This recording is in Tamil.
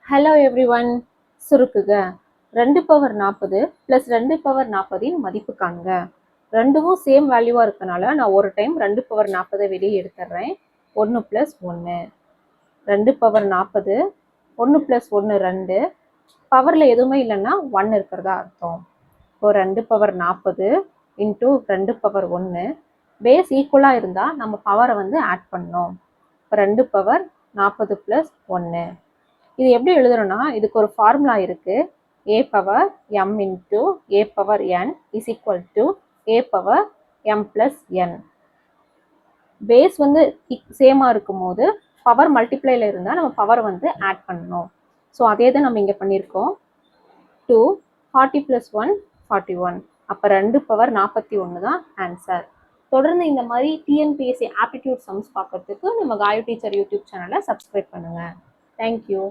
Hello everyone. சுருக்குக 2 பவர் 40 ப்ளஸ் 2 பவர் 40 மதிப்பு காண்க. ரெண்டும் சேம் வேல்யூவாக இருக்கனால நான் ஒரு டைம் 2 பவர் 40 வெளியே எடுத்துடுறேன். 1 + 1 2 பவர் 40 1 + 1 2 பவரில் எதுவுமே இல்லைன்னா 1 இருக்கிறதா அர்த்தம். இப்போ 2 பவர் 40 இன்ட்டு 2 பவர் 1 பேஸ் ஈக்குவலாக இருந்தால் நம்ம பவரை ஆட் பண்ணோம். இப்போ 2 பவர் 40 + 1 இது எப்படி எழுதுறோம்னா இதுக்கு ஒரு ஃபார்முலா இருக்கு. a power m into a power n is equal to a power m + n. Base சேமாக இருக்கும் போது பவர் மல்டிப்ளைல இருந்தால் நம்ம பவர் ஆட் பண்ணணும். ஸோ அதே தான் நம்ம இங்கே பண்ணியிருக்கோம். 2 40 + 1 41. அப்போ 2 பவர் 41 தான் ஆன்சர். தொடர்ந்து இந்த மாதிரி டிஎன்பிஎஸ்சி ஆப்டிடியூட் சம்ஸ் பார்க்கறதுக்கு நம்ம காயு டீச்சர் யூடியூப் சேனலை சப்ஸ்கிரைப் பண்ணுங்கள். தேங்க்யூ.